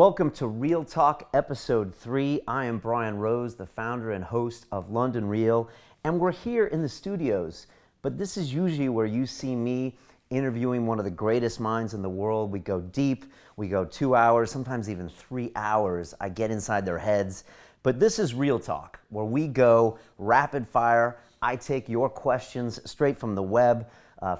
Welcome to Real Talk Episode 3. I am Brian Rose, the founder and host of London Real, and we're here in the studios. But this is usually where you see me interviewing one of the greatest minds in the world. We go deep, we go 2 hours, sometimes even 3 hours. I get inside their heads. But this is Real Talk, where we go rapid fire. I take your questions straight from the web.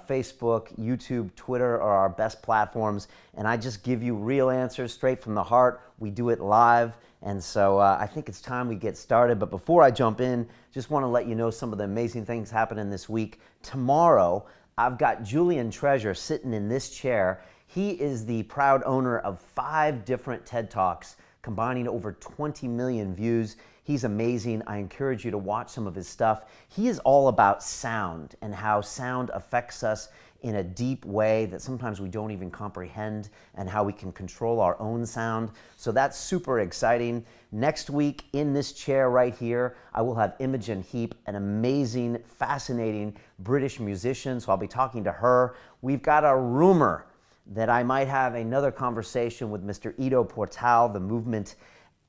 Facebook, YouTube, Twitter are our best platforms, and I just give you real answers straight from the heart. We do it live, and so I think it's time we get started. But before I jump in, just want to let you know some of the amazing things happening this week. Tomorrow, I've got Julian Treasure sitting in this chair. He is the proud owner of 5 different TED Talks, combining over 20 million views. He's amazing. I encourage you to watch some of his stuff. He is all about sound and how sound affects us in a deep way that sometimes we don't even comprehend, and how we can control our own sound. So that's super exciting. Next week in this chair right here, I will have Imogen Heap, an amazing, fascinating British musician. So I'll be talking to her. We've got a rumor that I might have another conversation with Mr. Ido Portal, the movement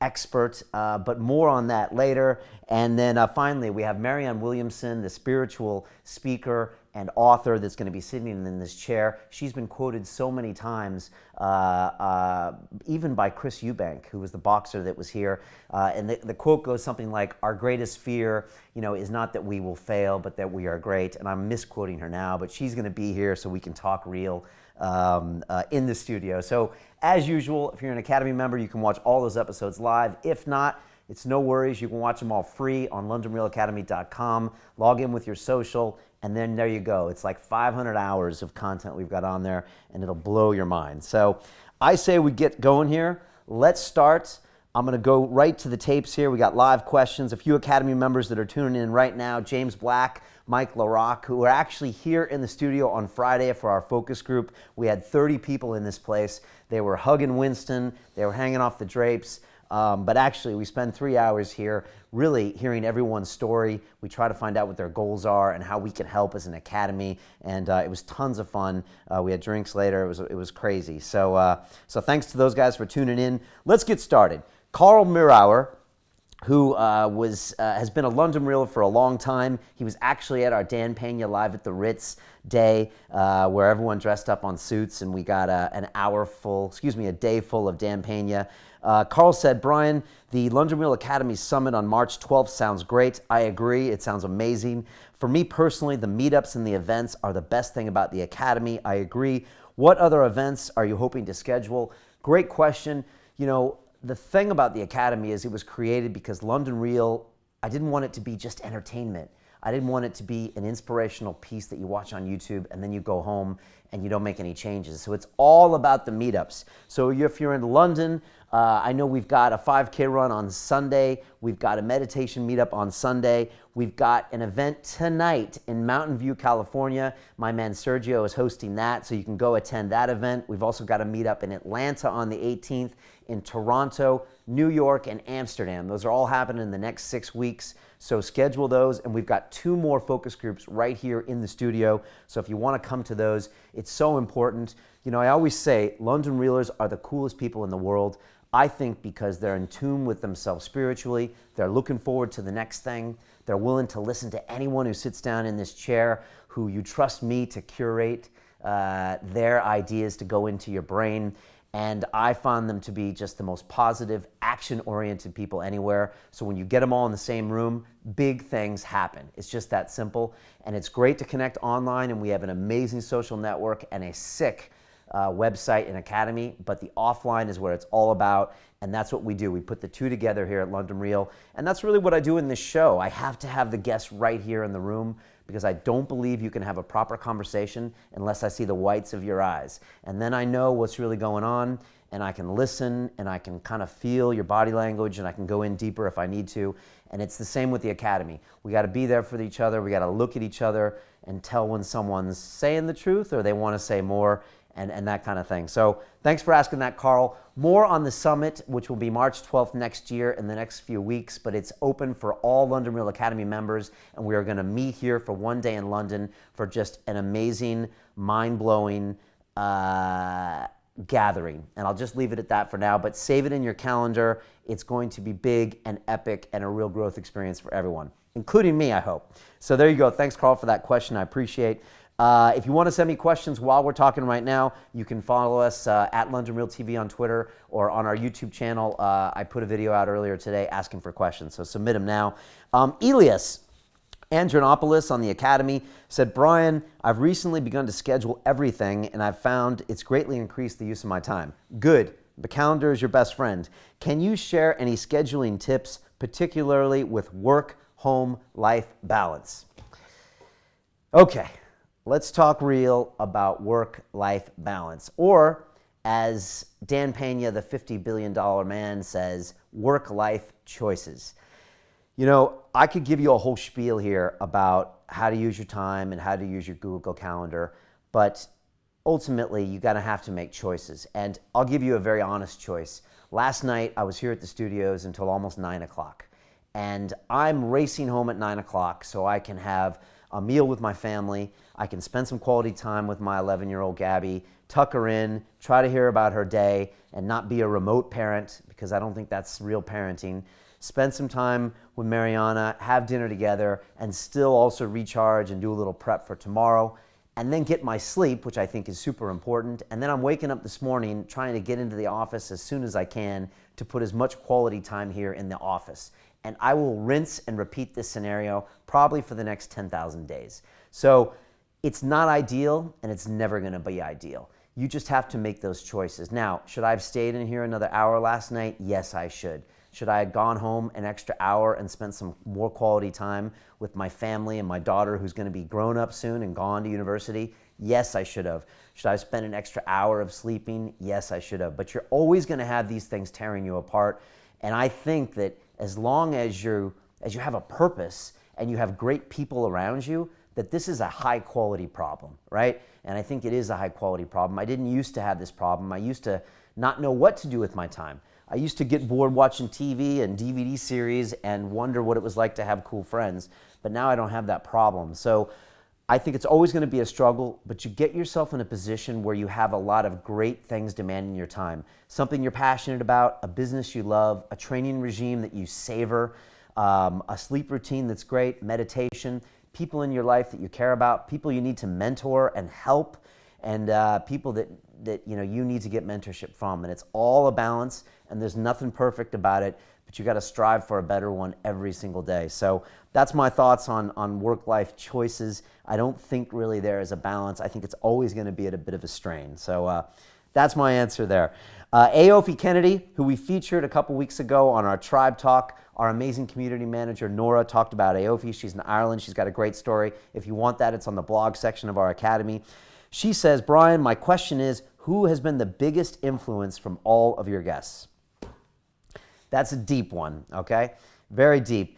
expert, but more on that later. And then finally, we have Marianne Williamson, the spiritual speaker and author that's going to be sitting in this chair. She's been quoted so many times, even by Chris Eubank, who was the boxer that was here. And the quote goes something like, "Our greatest fear, is not that we will fail, but that we are great." And I'm misquoting her now, but she's going to be here so we can talk real in the studio. So as usual, if you're an Academy member, you can watch all those episodes live. If not, it's no worries. You can watch them all free on LondonRealAcademy.com. Log in with your social, and then there you go. It's like 500 hours of content we've got on there, and it'll blow your mind. So I say we get going here. Let's start. I'm going to go right to the tapes here. We got live questions. A few Academy members that are tuning in right now: James Black, Mike LaRock, who were actually here in the studio on Friday for our focus group. We had 30 people in this place. They were hugging Winston. They were hanging off the drapes. But actually, we spend 3 hours here really hearing everyone's story. We try to find out what their goals are and how we can help as an academy. And it was tons of fun. We had drinks later. It was crazy. So thanks to those guys for tuning in. Let's get started. Carl Mirauer, who has been a London Real for a long time. He was actually at our Dan Pena Live at the Ritz day, where everyone dressed up on suits, and we got a day full of Dan Pena. Carl said, "Brian, the London Real Academy Summit on March 12th sounds great." I agree. It sounds amazing. For me personally, the meetups and the events are the best thing about the Academy. I agree. What other events are you hoping to schedule? Great question. The thing about the Academy is it was created because London Real, I didn't want it to be just entertainment. I didn't want it to be an inspirational piece that you watch on YouTube and then you go home and you don't make any changes. So it's all about the meetups. So if you're in London, I know we've got a 5K run on Sunday. We've got a meditation meetup on Sunday. We've got an event tonight in Mountain View, California. My man Sergio is hosting that, so you can go attend that event. We've also got a meetup in Atlanta on the 18th, in Toronto, New York, and Amsterdam. Those are all happening in the next 6 weeks. So schedule those, and we've got 2 more focus groups right here in the studio. So if you want to come to those, it's so important. I always say London Reelers are the coolest people in the world. I think because they're in tune with themselves spiritually, they're looking forward to the next thing. They're willing to listen to anyone who sits down in this chair, who you trust me to curate their ideas to go into your brain. And I found them to be just the most positive, action-oriented people anywhere. So when you get them all in the same room, big things happen. It's just that simple. And it's great to connect online, and we have an amazing social network and a sick website and academy, but the offline is where it's all about, and that's what we do. We put the 2 together here at London Real, and that's really what I do in this show. I have to have the guests right here in the room because I don't believe you can have a proper conversation unless I see the whites of your eyes. And then I know what's really going on, and I can listen, and I can kind of feel your body language, and I can go in deeper if I need to. And it's the same with the Academy. We got to be there for each other. We got to look at each other and tell when someone's saying the truth or they want to say more. And that kind of thing. So thanks for asking that, Carl. More on the summit, which will be March 12th next year in the next few weeks, but it's open for all London Real Academy members, and we are going to meet here for 1 day in London for just an amazing, mind-blowing gathering. And I'll just leave it at that for now, but save it in your calendar. It's going to be big and epic and a real growth experience for everyone, including me, I hope. So there you go. Thanks, Carl, for that question. I appreciate. If you want to send me questions while we're talking right now, you can follow us at London Real TV on Twitter or on our YouTube channel. I put a video out earlier today asking for questions, so submit them now. Elias Andronopoulos on the Academy said, Brian, I've recently begun to schedule everything, and I've found it's greatly increased the use of my time. Good. The calendar is your best friend. Can you share any scheduling tips, particularly with work-home life balance? Okay, let's talk real about work-life balance, or as Dan Pena, the $50 billion man, says, work-life choices. You know, I could give you a whole spiel here about how to use your time and how to use your Google Calendar, but ultimately you gotta have to make choices. And I'll give you a very honest choice. Last night I was here at the studios until almost 9 o'clock, and I'm racing home at 9 o'clock so I can have a meal with my family. I can spend some quality time with my 11-year-old Gabby, tuck her in, try to hear about her day, and not be a remote parent, because I don't think that's real parenting. Spend some time with Mariana, have dinner together, and still also recharge and do a little prep for tomorrow, and then get my sleep, which I think is super important. And then I'm waking up this morning trying to get into the office as soon as I can to put as much quality time here in the office. And I will rinse and repeat this scenario probably for the next 10,000 days. So it's not ideal, and it's never gonna be ideal. You just have to make those choices. Now, should I have stayed in here another hour last night? Yes, I should. Should I have gone home an extra hour and spent some more quality time with my family and my daughter, who's gonna be grown up soon and gone to university? Yes, I should have. Should I have spent an extra hour of sleeping? Yes, I should have. But you're always gonna have these things tearing you apart. And I think that as long as you have a purpose and you have great people around you, that this is a high quality problem, right? And I think it is a high quality problem. I didn't used to have this problem. I used to not know what to do with my time. I used to get bored watching TV and DVD series and wonder what it was like to have cool friends, but now I don't have that problem. So I think it's always going to be a struggle, but you get yourself in a position where you have a lot of great things demanding your time. Something you're passionate about, a business you love, a training regime that you savor, a sleep routine that's great, meditation, people in your life that you care about, people you need to mentor and help, and people that you need to get mentorship from. And it's all a balance, and there's nothing perfect about it, but you got to strive for a better one every single day. So that's my thoughts on work-life choices. I don't think really there is a balance. I think it's always going to be at a bit of a strain. So that's my answer there. Aofi Kennedy, who we featured a couple weeks ago on our Tribe Talk, our amazing community manager, Nora, talked about Aofi. She's in Ireland. She's got a great story. If you want that, it's on the blog section of our Academy. She says, Brian, my question is, who has been the biggest influence from all of your guests? That's a deep one, okay? Very deep.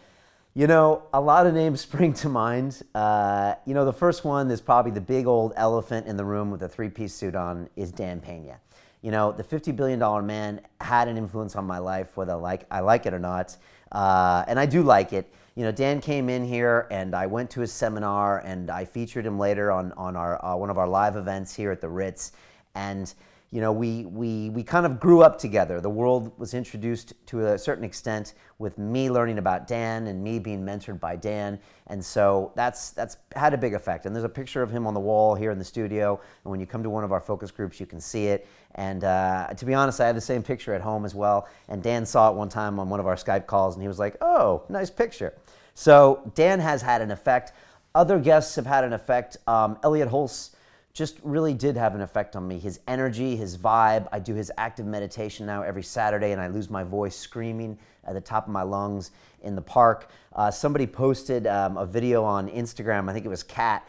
You know, a lot of names spring to mind. The first one is probably the big old elephant in the room with a three-piece suit on is Dan Pena. You know, the $50 billion man had an influence on my life, whether I like it or not. And I do like it. You know, Dan came in here and I went to his seminar and I featured him later on our one of our live events here at the Ritz. And you know, we kind of grew up together. The world was introduced to a certain extent with me learning about Dan and me being mentored by Dan. And so that's had a big effect. And there's a picture of him on the wall here in the studio. And when you come to one of our focus groups, you can see it. And to be honest, I have the same picture at home as well. And Dan saw it one time on one of our Skype calls and he was like, oh, nice picture. So Dan has had an effect. Other guests have had an effect. Elliot Hulse just really did have an effect on me. His energy, his vibe. I do his active meditation now every Saturday and I lose my voice screaming at the top of my lungs in the park. Somebody posted a video on Instagram, I think it was Kat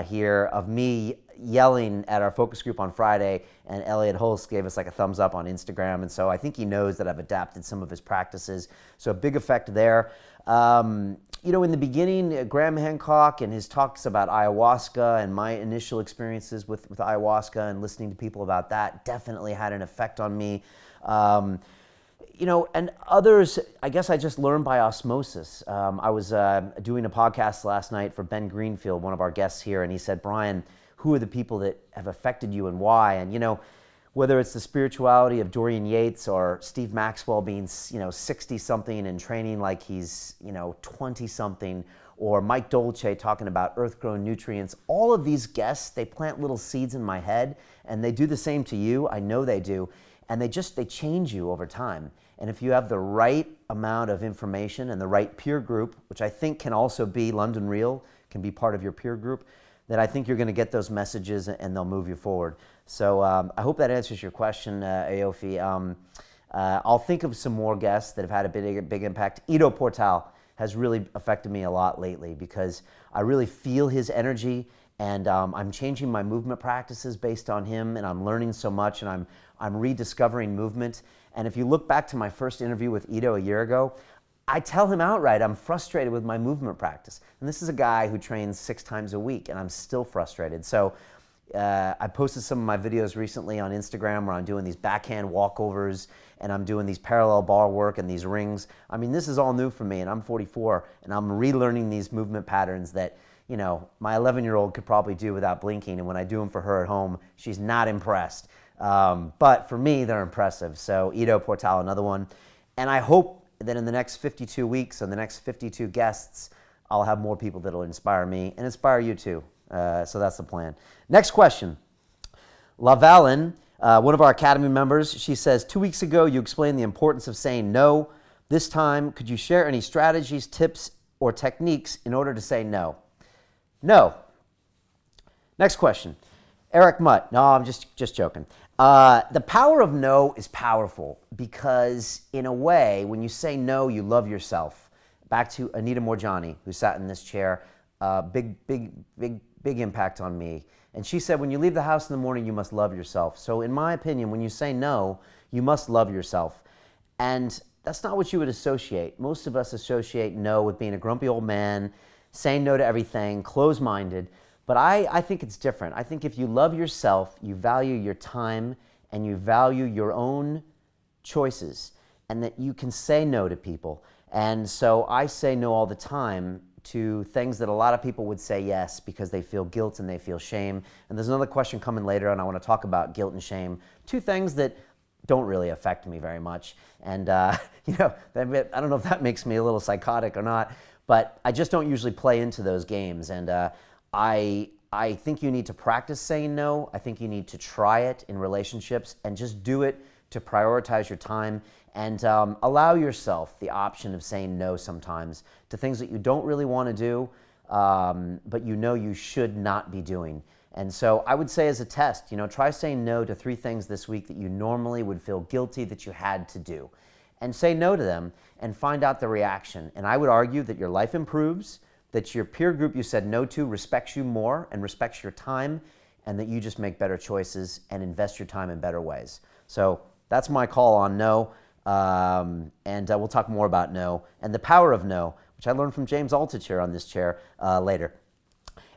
here, of me yelling at our focus group on Friday, and Elliot Hulse gave us like a thumbs up on Instagram, and so I think he knows that I've adapted some of his practices. So a big effect there. You know, in the beginning, Graham Hancock and his talks about ayahuasca and my initial experiences with ayahuasca and listening to people about that definitely had an effect on me. You know, and others, I guess I just learned by osmosis. I was doing a podcast last night for Ben Greenfield, one of our guests here, and he said, Brian, who are the people that have affected you and why? And you know, whether it's the spirituality of Dorian Yates or Steve Maxwell being, 60-something and training like he's, 20-something, or Mike Dolce talking about earth-grown nutrients. All of these guests, they plant little seeds in my head, and they do the same to you. I know they do. And they change you over time. And if you have the right amount of information and the right peer group, which I think can also be London Real, can be part of your peer group, then I think you're going to get those messages and they'll move you forward. So I hope that answers your question, Aofi. I'll think of some more guests that have had a big impact. Ido Portal has really affected me a lot lately because I really feel his energy, and I'm changing my movement practices based on him, and I'm learning so much, and I'm rediscovering movement. And if you look back to my first interview with Ido a year ago, I tell him outright I'm frustrated with my movement practice. And this is a guy who trains 6 times a week, and I'm still frustrated. So I posted some of my videos recently on Instagram where I'm doing these backhand walkovers, and I'm doing these parallel bar work and these rings. I mean, this is all new for me, and I'm 44, and I'm relearning these movement patterns that, my 11-year-old could probably do without blinking, and when I do them for her at home, she's not impressed. But for me, they're impressive. So Ido Portal, another one. And I hope that in the next 52 weeks and the next 52 guests, I'll have more people that will inspire me and inspire you too. So that's the plan. Next question. Lavalin, one of our Academy members, she says, 2 weeks ago, you explained the importance of saying no. This time, could you share any strategies, tips, or techniques in order to say no? No. Next question. Eric Mutt. No, I'm just joking. The power of no is powerful because, in a way, when you say no, you love yourself. Back to Anita Morjani, who sat in this chair. Big impact on me. And she said, when you leave the house in the morning, you must love yourself. So in my opinion, when you say no, you must love yourself. And that's not what you would associate. Most of us associate no with being a grumpy old man, saying no to everything, closed-minded. But I think it's different. I think if you love yourself, you value your time, and you value your own choices, and that you can say no to people. And so I say no all the time to things that a lot of people would say yes because they feel guilt and they feel shame. And there's another question coming later, and I want to talk about guilt and shame. 2 things that don't really affect me very much. And, I don't know if that makes me a little psychotic or not, but I just don't usually play into those games. And I think you need to practice saying no. I think you need to try it in relationships and just do it to prioritize your time and allow yourself the option of saying no sometimes to things that you don't really want to do, but you should not be doing. And so I would say as a test, try saying no to 3 things this week that you normally would feel guilty that you had to do. And say no to them and find out the reaction. And I would argue that your life improves, that your peer group you said no to respects you more and respects your time, and that you just make better choices and invest your time in better ways. So that's my call on no. And we'll talk more about no and the power of no, which I learned from James Altich here on this chair later.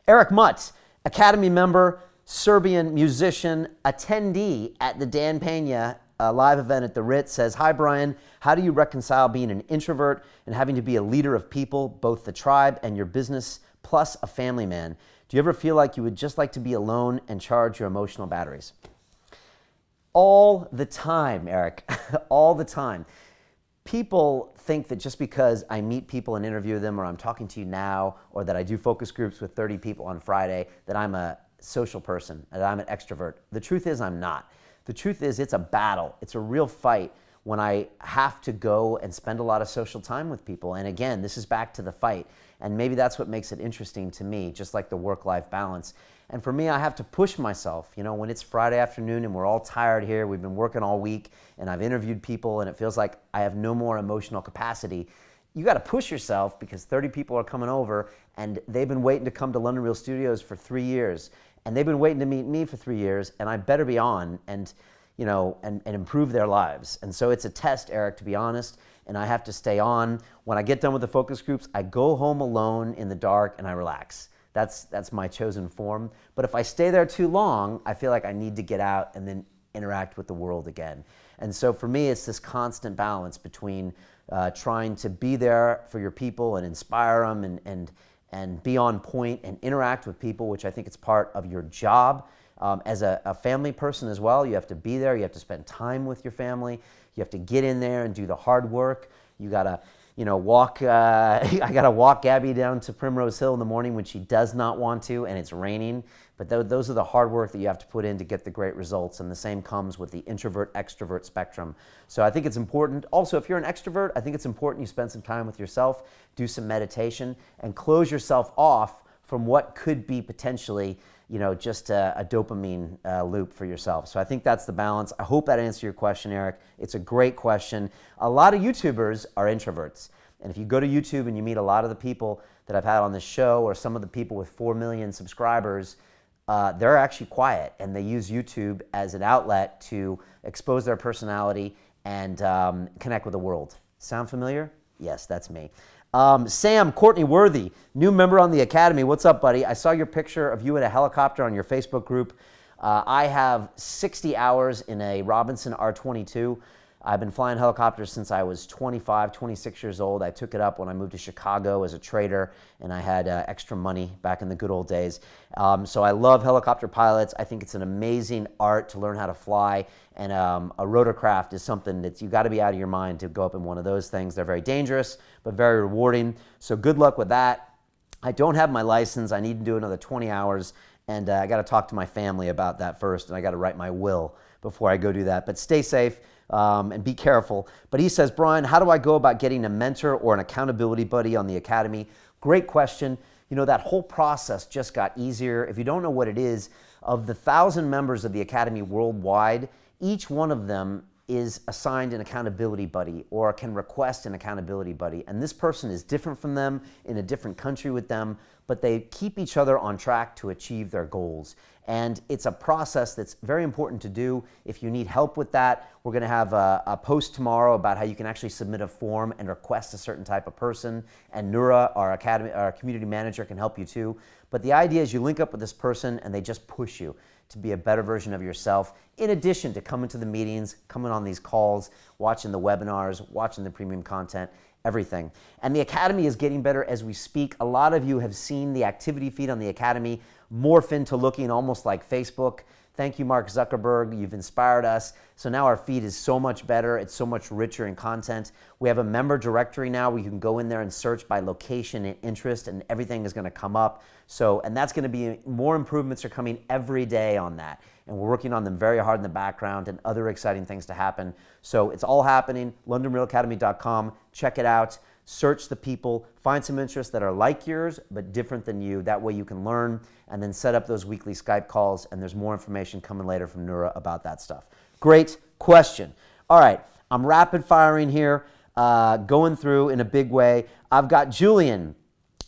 Eric Mutt, Academy member, Serbian musician, attendee at the Dan Pena live event at the Ritz, says, hi, Brian. How do you reconcile being an introvert and having to be a leader of people, both the tribe and your business, plus a family man? Do you ever feel like you would just like to be alone and charge your emotional batteries? All the time, Eric, all the time. People think that just because I meet people and interview them, or I'm talking to you now, or that I do focus groups with 30 people on Friday, that I'm a social person, that I'm an extrovert. The truth is I'm not. The truth is it's a battle. It's a real fight when I have to go and spend a lot of social time with people. And again, this is back to the fight. And maybe that's what makes it interesting to me, just like the work-life balance. And for me, I have to push myself. When it's Friday afternoon and we're all tired here, we've been working all week, and I've interviewed people, and it feels like I have no more emotional capacity. You got to push yourself because 30 people are coming over, and they've been waiting to come to London Real Studios for 3 years. And they've been waiting to meet me for 3 years, and I better be on and improve their lives. And so it's a test, Eric, to be honest, and I have to stay on. When I get done with the focus groups, I go home alone in the dark and I relax. That's my chosen form. But if I stay there too long, I feel like I need to get out and then interact with the world again. And so for me, it's this constant balance between trying to be there for your people and inspire them and be on point and interact with people, which I think it's part of your job. As a family person as well, you have to be there. You have to spend time with your family. You have to get in there and do the hard work. You gotta, walk. I gotta walk Gabby down to Primrose Hill in the morning when she does not want to, and it's raining. But those are the hard work that you have to put in to get the great results. And the same comes with the introvert-extrovert spectrum. So I think it's important. Also, if you're an extrovert, I think it's important you spend some time with yourself, do some meditation, and close yourself off from what could be potentially, just a dopamine loop for yourself. So I think that's the balance. I hope that answered your question, Eric. It's a great question. A lot of YouTubers are introverts. And if you go to YouTube and you meet a lot of the people that I've had on this show, or some of the people with 4 million subscribers, they're actually quiet, and they use YouTube as an outlet to expose their personality and connect with the world. Sound familiar? Yes, that's me. Sam Courtney Worthy, new member on the Academy. What's up, buddy? I saw your picture of you in a helicopter on your Facebook group. I have 60 hours in a Robinson R22. I've been flying helicopters since I was 25, 26 years old. I took it up when I moved to Chicago as a trader, and I had extra money back in the good old days. So I love helicopter pilots. I think it's an amazing art to learn how to fly, and a rotorcraft is something that you got to be out of your mind to go up in one of those things. They're very dangerous, but very rewarding. So good luck with that. I don't have my license. I need to do another 20 hours, and I got to talk to my family about that first, and I got to write my will before I go do that. But stay safe. And be careful. But he says, Brian, how do I go about getting a mentor or an accountability buddy on the Academy? Great question. That whole process just got easier. If you don't know what it is, of the 1,000 members of the Academy worldwide, each one of them is assigned an accountability buddy or can request an accountability buddy. And this person is different from them, in a different country with them, but they keep each other on track to achieve their goals. And it's a process that's very important to do. If you need help with that, we're going to have a post tomorrow about how you can actually submit a form and request a certain type of person. And Nura, our community manager, can help you too. But the idea is you link up with this person and they just push you to be a better version of yourself, in addition to coming to the meetings, coming on these calls, watching the webinars, watching the premium content, everything. And the Academy is getting better as we speak. A lot of you have seen the activity feed on the Academy morph into looking almost like Facebook. Thank you, Mark Zuckerberg. You've inspired us. So now our feed is so much better. It's so much richer in content. We have a member directory now where you can go in there and search by location and interest, and everything is going to come up. And that's going to be, more improvements are coming every day on that. And we're working on them very hard in the background, and other exciting things to happen. So it's all happening. LondonRealAcademy.com. Check it out. Search the people, find some interests that are like yours but different than you. That way you can learn, and then set up those weekly Skype calls, and there's more information coming later from Nura about that stuff. Great question. All right, I'm rapid firing here, going through in a big way. I've got Julian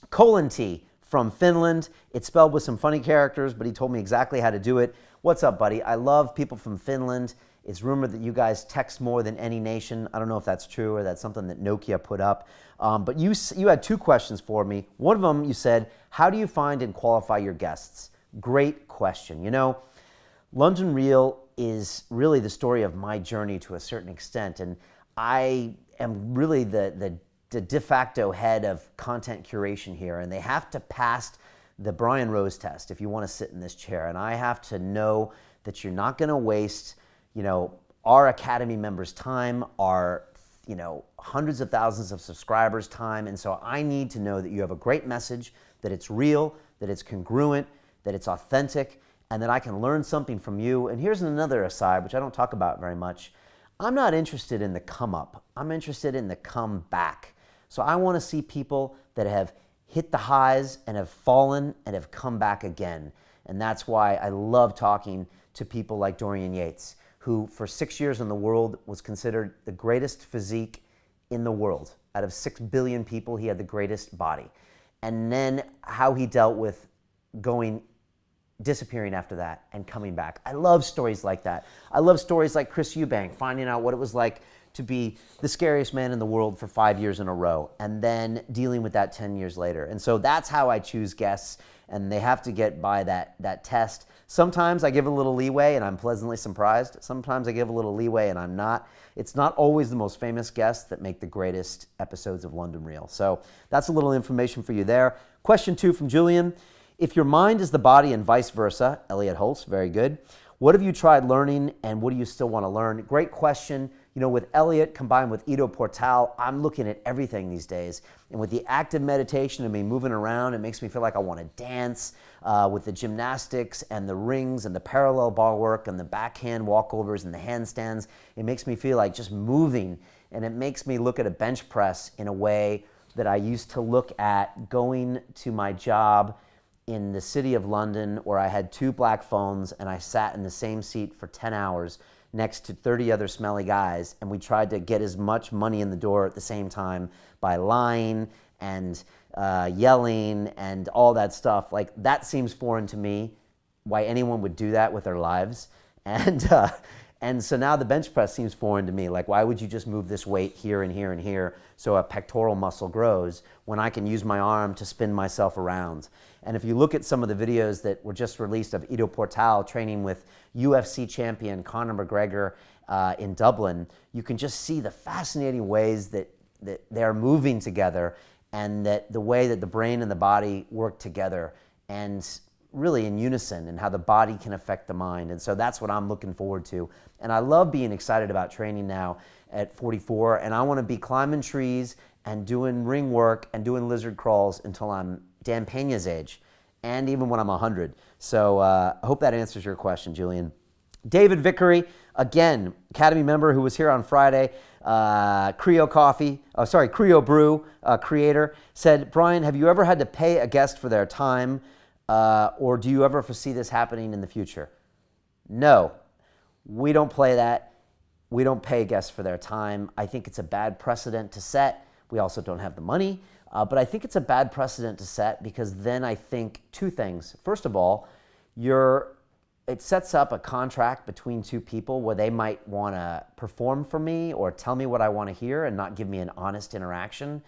Kolanti from Finland. It's spelled with some funny characters, but he told me exactly how to do it. What's up, buddy? I love people from Finland. It's rumored that you guys text more than any nation. I don't know if that's true or that's something that Nokia put up. But you had 2 questions for me. One of them, you said, how do you find and qualify your guests? Great question. London Real is really the story of my journey to a certain extent. And I am really the de facto head of content curation here. And they have to pass the Brian Rose test if you want to sit in this chair. And I have to know that you're not going to waste our Academy members' time, our hundreds of thousands of subscribers' time. And so I need to know that you have a great message, that it's real, that it's congruent, that it's authentic, and that I can learn something from you. And here's another aside, which I don't talk about very much. I'm not interested in the come up. I'm interested in the come back. So I want to see people that have hit the highs and have fallen and have come back again. And that's why I love talking to people like Dorian Yates, who for 6 years in the world was considered the greatest physique in the world. Out of 6 billion people, he had the greatest body. And then how he dealt with disappearing after that and coming back. I love stories like that. I love stories like Chris Eubank finding out what it was like to be the scariest man in the world for 5 years in a row, and then dealing with that 10 years later. And so that's how I choose guests, and they have to get by that test. Sometimes I give a little leeway and I'm pleasantly surprised. Sometimes I give a little leeway and I'm not. It's not always the most famous guests that make the greatest episodes of London Real. So that's a little information for you there. Question 2 from Julian If your mind is the body and vice versa, Elliot Holtz, very good. What have you tried learning and what do you still want to learn? Great question. You know, with Elliot combined with Ido Portal, I'm looking at everything these days. And with the active meditation and me moving around, it makes me feel like I want to dance. With the gymnastics and the rings and the parallel bar work and the backhand walkovers and the handstands, it makes me feel like just moving. And it makes me look at a bench press in a way that I used to look at going to my job in the city of London, where I had 2 black phones and I sat in the same seat for 10 hours next to 30 other smelly guys, and we tried to get as much money in the door at the same time by lying and yelling and all that stuff. Like, that seems foreign to me, why anyone would do that with their lives. And so now the bench press seems foreign to me. Like, why would you just move this weight here and here and here so a pectoral muscle grows when I can use my arm to spin myself around? And if you look at some of the videos that were just released of Ido Portal training with UFC champion Conor McGregor in Dublin, you can just see the fascinating ways that they're moving together, and that the way that the brain and the body work together and really in unison, and how the body can affect the mind. And so that's what I'm looking forward to. And I love being excited about training now at 44, and I want to be climbing trees and doing ring work and doing lizard crawls until I'm Dan Pena's age, and even when I'm 100. So I hope that answers your question, Julian. David Vickery, again, Academy member who was here on Friday, Creo Brew creator, said, Brian, have you ever had to pay a guest for their time, or do you ever foresee this happening in the future? No, we don't play that. We don't pay guests for their time. I think it's a bad precedent to set. We also don't have the money. But I think it's a bad precedent to set, because then I think 2 things. First of all, it sets up a contract between 2 people where they might want to perform for me or tell me what I want to hear and not give me an honest interaction.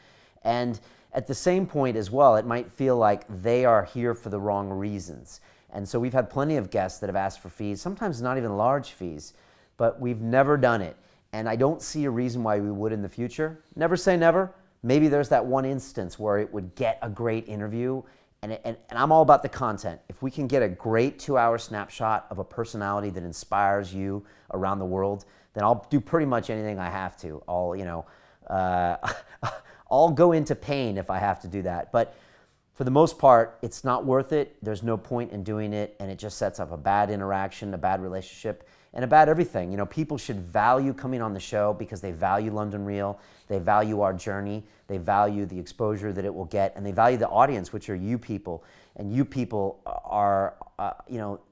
And at the same point as well, it might feel like they are here for the wrong reasons. And so we've had plenty of guests that have asked for fees, sometimes not even large fees, but we've never done it. And I don't see a reason why we would in the future. Never say never. Maybe there's that one instance where it would get a great interview, and I'm all about the content. If we can get a great 2-hour snapshot of a personality that inspires you around the world, then I'll do pretty much anything I have to. I'll go into pain if I have to do that. But for the most part, it's not worth it. There's no point in doing it, and it just sets up a bad interaction, a bad relationship, and a bad everything. You know, people should value coming on the show because they value London Real, they value our journey, they value the exposure that it will get, and they value the audience, which are you people. And you people are,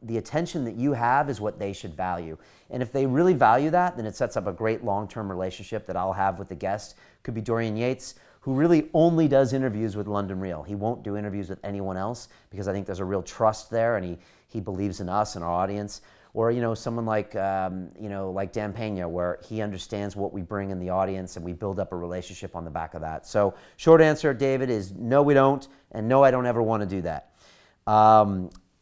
the attention that you have is what they should value. And if they really value that, then it sets up a great long-term relationship that I'll have with the guest. Could be Dorian Yates, who really only does interviews with London Real. He won't do interviews with anyone else because I think there's a real trust there, and he believes in us and our audience. Or someone like like Dan Pena, where he understands what we bring in the audience, and we build up a relationship on the back of that. So short answer, David, is no, we don't, and no, I don't ever want to do that.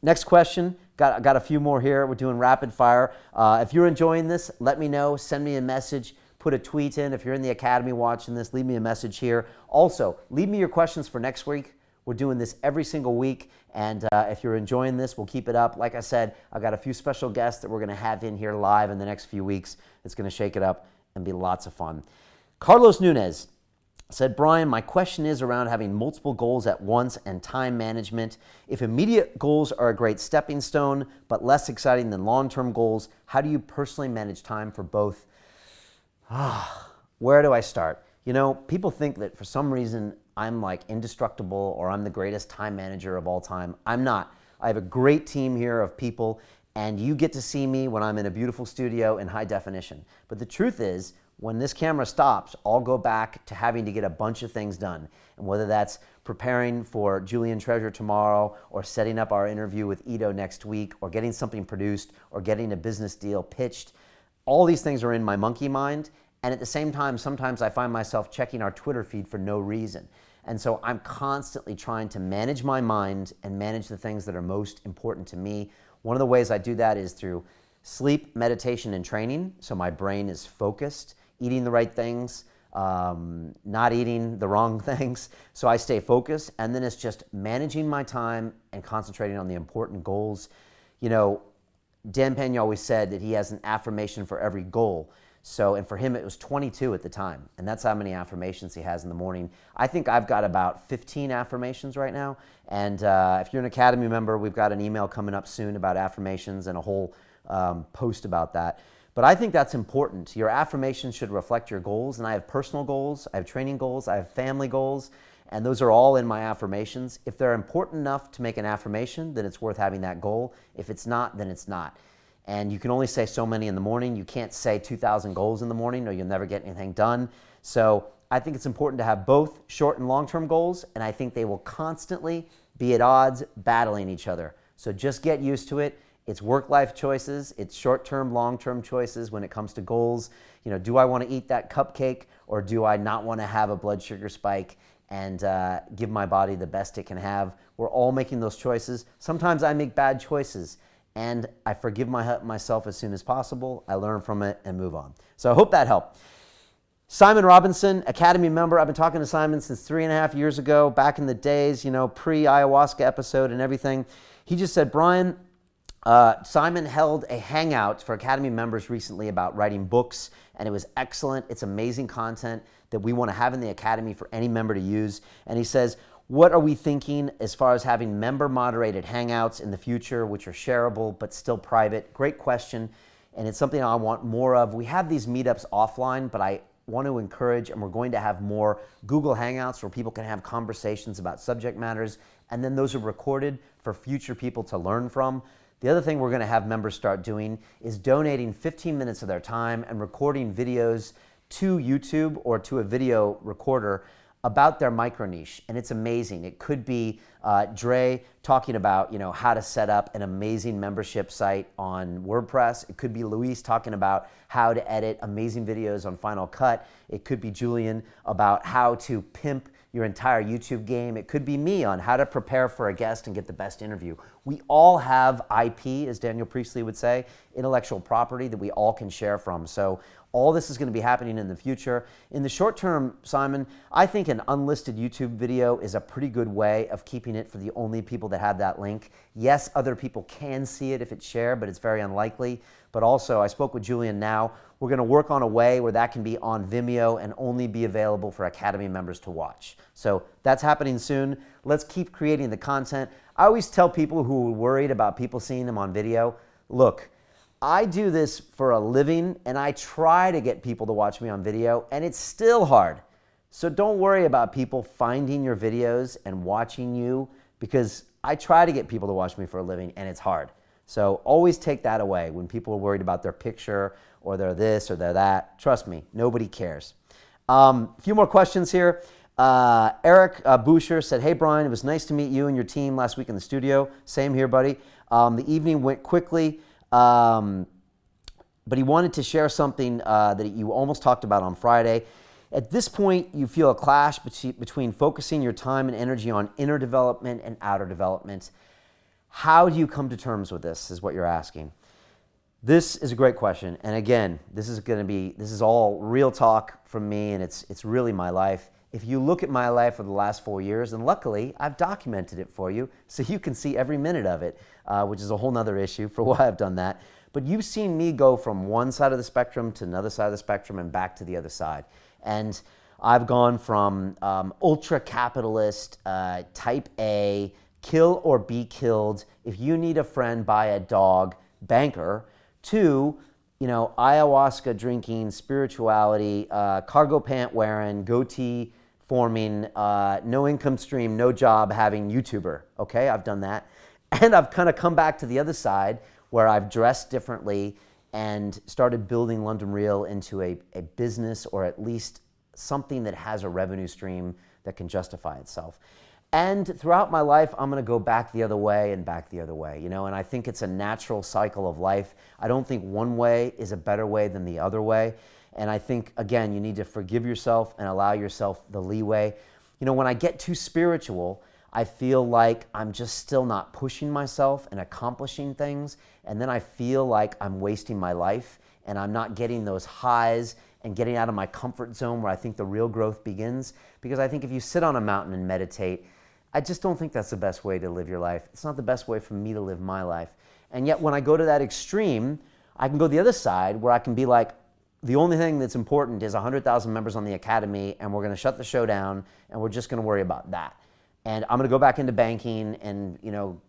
Next question. Got a few more here. We're doing rapid fire. If you're enjoying this, let me know. Send me a message. Put a tweet in. If you're in the Academy watching this, leave me a message here. Also, leave me your questions for next week. We're doing this every single week, and if you're enjoying this, we'll keep it up. Like I said, I've got a few special guests that we're going to have in here live in the next few weeks. It's going to shake it up and be lots of fun. Carlos Nunez said, Brian, my question is around having multiple goals at once and time management. If immediate goals are a great stepping stone, but less exciting than long-term goals, how do you personally manage time for both? Where do I start? People think that for some reason I'm like indestructible or I'm the greatest time manager of all time. I'm not. I have a great team here of people, and you get to see me when I'm in a beautiful studio in high definition. But the truth is, when this camera stops, I'll go back to having to get a bunch of things done. And whether that's preparing for Julian Treasure tomorrow, or setting up our interview with Ido next week, or getting something produced, or getting a business deal pitched, all these things are in my monkey mind. And at the same time, sometimes I find myself checking our Twitter feed for no reason. And so I'm constantly trying to manage my mind and manage the things that are most important to me. One of the ways I do that is through sleep, meditation, and training, so my brain is focused, eating the right things, not eating the wrong things. So I stay focused, and then it's just managing my time and concentrating on the important goals. You know, Dan Pena always said that he has an affirmation for every goal. So, and for him, it was 22 at the time. And that's how many affirmations he has in the morning. I think I've got about 15 affirmations right now. And if you're an Academy member, we've got an email coming up soon about affirmations and a whole post about that. But I think that's important. Your affirmations should reflect your goals. And I have personal goals, I have training goals, I have family goals, and those are all in my affirmations. If they're important enough to make an affirmation, then it's worth having that goal. If it's not, then it's not. And you can only say so many in the morning. You can't say 2,000 goals in the morning or you'll never get anything done. So I think it's important to have both short and long-term goals, and I think they will constantly be at odds battling each other. So just get used to it. It's work-life choices. It's short-term, long-term choices when it comes to goals. You know, do I want to eat that cupcake, or do I not want to have a blood sugar spike and give my body the best it can have? We're all making those choices. Sometimes I make bad choices, and I forgive myself as soon as possible. I learn from it and move on. So I hope that helped. Simon Robinson, Academy member. I've been talking to Simon since 3.5 years ago, back in the days, you know, pre-ayahuasca episode and everything. He just said, Brian, Simon held a hangout for Academy members recently about writing books, and it was excellent. It's amazing content that we want to have in the Academy for any member to use. And he says, what are we thinking as far as having member-moderated hangouts in the future, which are shareable but still private? Great question, and it's something I want more of. We have these meetups offline, but I want to encourage, and we're going to have more Google Hangouts where people can have conversations about subject matters, and then those are recorded for future people to learn from. The other thing we're going to have members start doing is donating 15 minutes of their time and recording videos to YouTube or to a video recorder about their micro niche, and it's amazing. It could be Dre talking about, you know, how to set up an amazing membership site on WordPress. It could be Luis talking about how to edit amazing videos on Final Cut. It could be Julian about how to pimp your entire YouTube game. It could be me on how to prepare for a guest and get the best interview. We all have IP, as Daniel Priestley would say, intellectual property that we all can share from. So all this is going to be happening in the future. In the short term, Simon, I think an unlisted YouTube video is a pretty good way of keeping it for the only people that have that link. Yes, other people can see it if it's shared, but it's very unlikely. But also, I spoke with Julian now. We're going to work on a way where that can be on Vimeo and only be available for Academy members to watch. So that's happening soon. Let's keep creating the content. I always tell people who are worried about people seeing them on video, look, I do this for a living, and I try to get people to watch me on video, and it's still hard. So don't worry about people finding your videos and watching you, because I try to get people to watch me for a living, and it's hard. So always take that away when people are worried about their picture or they're this or they're that. Trust me, nobody cares. A few more questions here. Eric Boucher said, hey, Brian, it was nice to meet you and your team last week in the studio. Same here, buddy. The evening went quickly. But he wanted to share something that you almost talked about on Friday. At this point, you feel a clash between focusing your time and energy on inner development and outer development. How do you come to terms with this, is what you're asking. This is a great question. And again, this is all real talk from me, and it's really my life. If you look at my life for the last 4 years, and luckily I've documented it for you so you can see every minute of it, which is a whole nother issue for why I've done that. But you've seen me go from one side of the spectrum to another side of the spectrum and back to the other side. And I've gone from ultra-capitalist, type A, kill or be killed, if you need a friend, buy a dog, banker, to, you know, ayahuasca drinking, spirituality, cargo pant wearing, goatee forming, no income stream, no job having YouTuber. Okay, I've done that. And I've kind of come back to the other side where I've dressed differently and started building London Real into a business, or at least something that has a revenue stream that can justify itself. And throughout my life, I'm going to go back the other way and back the other way, you know, and I think it's a natural cycle of life. I don't think one way is a better way than the other way. And I think, again, you need to forgive yourself and allow yourself the leeway. You know, when I get too spiritual, I feel like I'm just still not pushing myself and accomplishing things. And then I feel like I'm wasting my life and I'm not getting those highs and getting out of my comfort zone where I think the real growth begins. Because I think if you sit on a mountain and meditate, I just don't think that's the best way to live your life. It's not the best way for me to live my life. And yet when I go to that extreme, I can go the other side where I can be like, the only thing that's important is 100,000 members on the academy, and we're going to shut the show down, and we're just going to worry about that. And I'm going to go back into banking and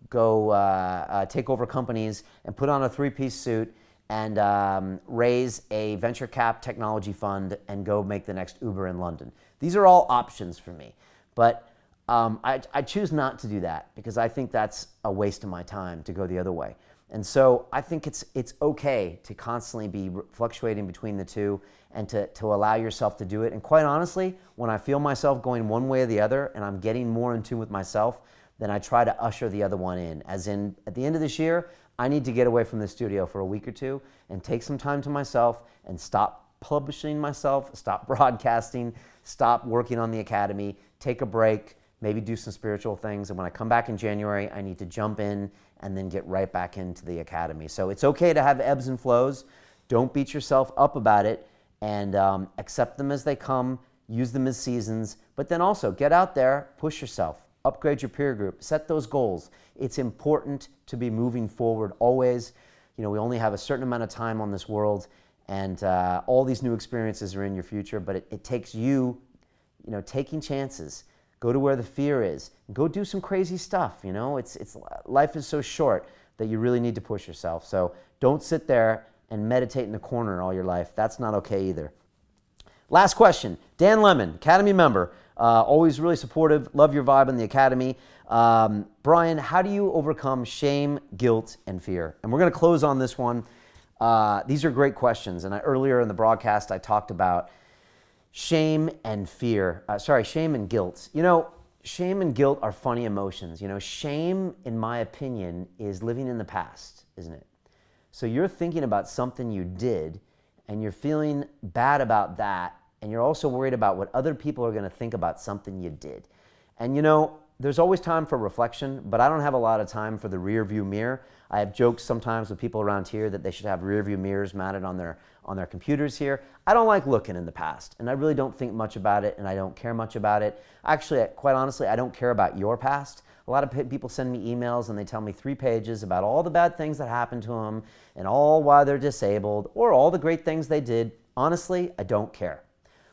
go take over companies and put on a three-piece suit and raise a venture cap technology fund and go make the next Uber in London. These are all options for me. But I choose not to do that because I think that's a waste of my time to go the other way. And so I think it's okay to constantly be fluctuating between the two and to allow yourself to do it. And quite honestly, when I feel myself going one way or the other and I'm getting more in tune with myself, then I try to usher the other one in. As in, at the end of this year, I need to get away from the studio for a week or two and take some time to myself and stop publishing myself, stop broadcasting, stop working on the academy, take a break, maybe do some spiritual things. And when I come back in January, I need to jump in and then get right back into the academy. So it's okay to have ebbs and flows. Don't beat yourself up about it, and accept them as they come, use them as seasons, but then also get out there, push yourself, upgrade your peer group, set those goals. It's important to be moving forward always. We only have a certain amount of time on this world, and all these new experiences are in your future, but it takes you, taking chances. Go to where the fear is. Go do some crazy stuff. Life is so short that you really need to push yourself. So don't sit there and meditate in the corner all your life. That's not okay either. Last question. Dan Lemon, Academy member, always really supportive. Love your vibe in the Academy. Brian, how do you overcome shame, guilt, and fear? And we're going to close on this one. These are great questions. And earlier in the broadcast, I talked about shame and fear. Shame and guilt. Shame and guilt are funny emotions. Shame, in my opinion, is living in the past, isn't it? So you're thinking about something you did, and you're feeling bad about that, and you're also worried about what other people are going to think about something you did. And there's always time for reflection, but I don't have a lot of time for the rear view mirror. I have jokes sometimes with people around here that they should have rear view mirrors mounted on their computers here. I don't like looking in the past, and I really don't think much about it, and I don't care much about it. Actually, quite honestly, I don't care about your past. A lot of people send me emails and they tell me 3 pages about all the bad things that happened to them and all why they're disabled or all the great things they did. Honestly, I don't care.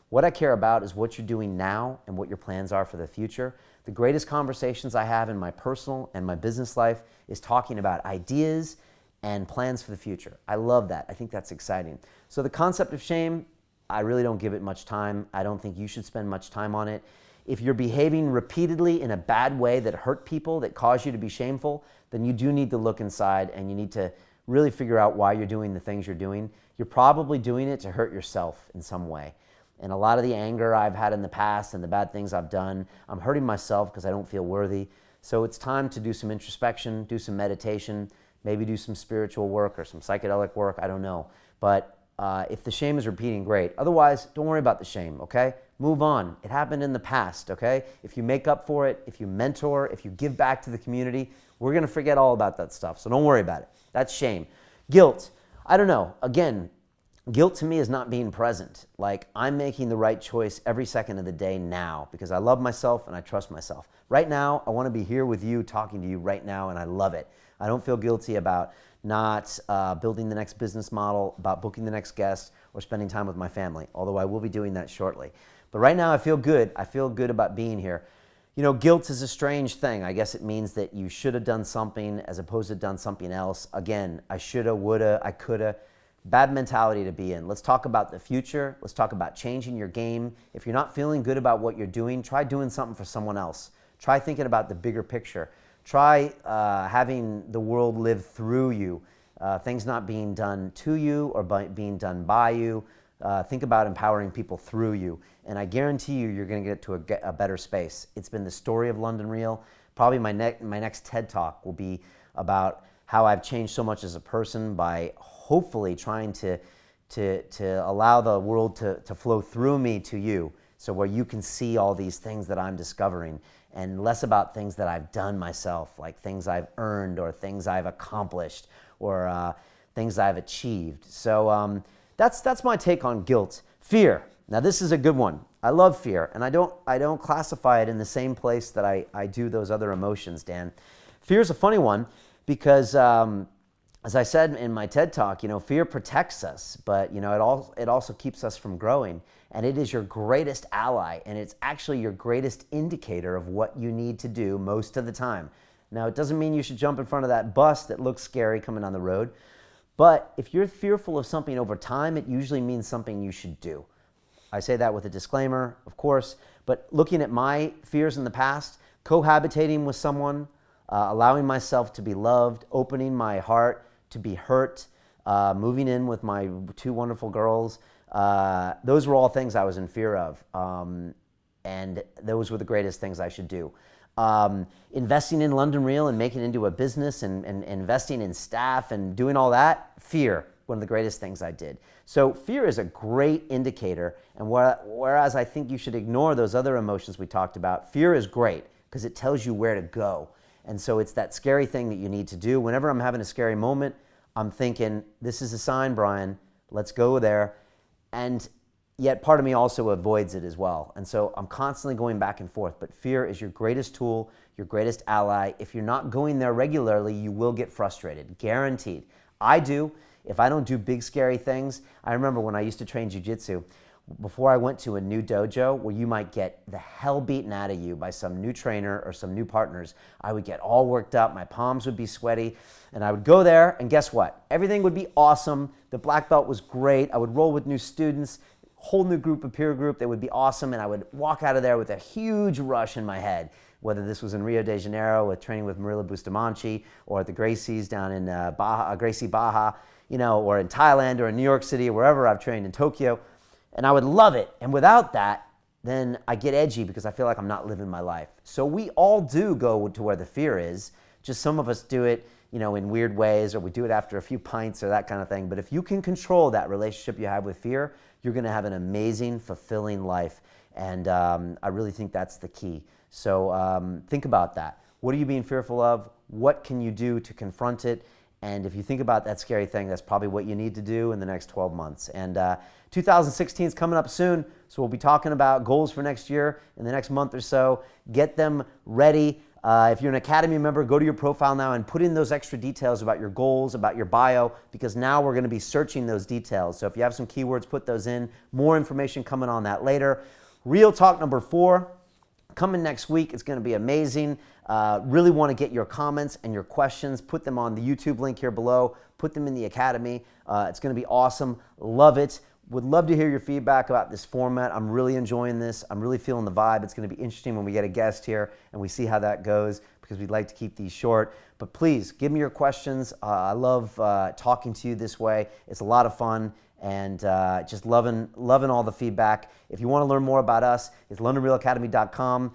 What I care about is what you're doing now and what your plans are for the future. The greatest conversations I have in my personal and my business life is talking about ideas and plans for the future. I love that. I think that's exciting. So the concept of shame, I really don't give it much time. I don't think you should spend much time on it. If you're behaving repeatedly in a bad way that hurt people, that cause you to be shameful, then you do need to look inside and you need to really figure out why you're doing the things you're doing. You're probably doing it to hurt yourself in some way. And a lot of the anger I've had in the past and the bad things I've done, I'm hurting myself because I don't feel worthy. So it's time to do some introspection, do some meditation, maybe do some spiritual work or some psychedelic work, I don't know. But if the shame is repeating, great. Otherwise, don't worry about the shame, okay? Move on. It happened in the past, okay? If you make up for it, if you mentor, if you give back to the community, we're going to forget all about that stuff. So don't worry about it. That's shame. Guilt. I don't know. Again, guilt to me is not being present. Like, I'm making the right choice every second of the day now because I love myself and I trust myself. Right now, I want to be here with you, talking to you right now, and I love it. I don't feel guilty about not building the next business model, about booking the next guest, or spending time with my family, although I will be doing that shortly. But right now, I feel good. I feel good about being here. Guilt is a strange thing. I guess it means that you should have done something as opposed to done something else. Again, I shoulda, woulda, I coulda. Bad mentality to be in. Let's talk about the future. Let's talk about changing your game. If you're not feeling good about what you're doing, try doing something for someone else. Try thinking about the bigger picture. Try having the world live through you, things not being done to you or being done by you. Think about empowering people through you. And I guarantee you, you're going to get to a better space. It's been the story of London Real. Probably my next TED Talk will be about how I've changed so much as a person by hopefully trying to allow the world to flow through me to you. So where you can see all these things that I'm discovering and less about things that I've done myself, like things I've earned or things I've accomplished or things I've achieved. So that's my take on guilt. Fear. Now this is a good one. I love fear, and I don't classify it in the same place that I do those other emotions, Dan. Fear is a funny one because, as I said in my TED Talk, fear protects us, but it also keeps us from growing, and it is your greatest ally, and it's actually your greatest indicator of what you need to do most of the time. Now, it doesn't mean you should jump in front of that bus that looks scary coming down the road, but if you're fearful of something over time, it usually means something you should do. I say that with a disclaimer, of course, but looking at my fears in the past, cohabitating with someone, allowing myself to be loved, opening my heart to be hurt, moving in with my two wonderful girls, those were all things I was in fear of, and those were the greatest things I should do. Investing in London Real and making it into a business and investing in staff and doing all that, fear, one of the greatest things I did. So fear is a great indicator, and whereas I think you should ignore those other emotions we talked about, fear is great because it tells you where to go. And so it's that scary thing that you need to do. Whenever I'm having a scary moment, I'm thinking, this is a sign, Brian, let's go there. And yet part of me also avoids it as well. And so I'm constantly going back and forth. But fear is your greatest tool, your greatest ally. If you're not going there regularly, you will get frustrated, guaranteed. I do. If I don't do big, scary things, I remember when I used to train jiu-jitsu, before I went to a new dojo where you might get the hell beaten out of you by some new trainer or some new partners, I would get all worked up, my palms would be sweaty, and I would go there, and guess what? Everything would be awesome. The black belt was great. I would roll with new students, whole new group, a peer group that would be awesome, and I would walk out of there with a huge rush in my head, whether this was in Rio de Janeiro with training with Marilla Bustamante or at the Gracies down in Gracie Baja, or in Thailand or in New York City or wherever I've trained in Tokyo. And I would love it. And without that, then I get edgy because I feel like I'm not living my life. So we all do go to where the fear is. Just some of us do it, in weird ways, or we do it after a few pints or that kind of thing. But if you can control that relationship you have with fear, you're going to have an amazing, fulfilling life. And I really think that's the key. So think about that. What are you being fearful of? What can you do to confront it? And if you think about that scary thing, that's probably what you need to do in the next 12 months. And 2016 is coming up soon, so we'll be talking about goals for next year in the next month or so. Get them ready. If you're an Academy member, go to your profile now and put in those extra details about your goals, about your bio, because now we're going to be searching those details. So if you have some keywords, put those in. More information coming on that later. Real Talk number 4. Coming next week. It's going to be amazing. Really want to get your comments and your questions. Put them on the YouTube link here below. Put them in the Academy. It's going to be awesome. Love it. Would love to hear your feedback about this format. I'm really enjoying this. I'm really feeling the vibe. It's going to be interesting when we get a guest here and we see how that goes because we'd like to keep these short. But please give me your questions. I love talking to you this way. It's a lot of fun. And just loving all the feedback. If you want to learn more about us, it's LondonRealAcademy.com.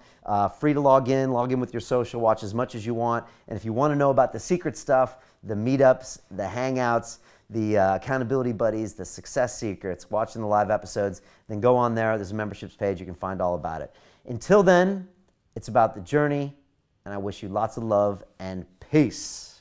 Free to log in with your social, watch as much as you want. And if you want to know about the secret stuff, the meetups, the hangouts, the accountability buddies, the success secrets, watching the live episodes, then go on there. There's a memberships page. You can find all about it. Until then, it's about the journey, and I wish you lots of love and peace.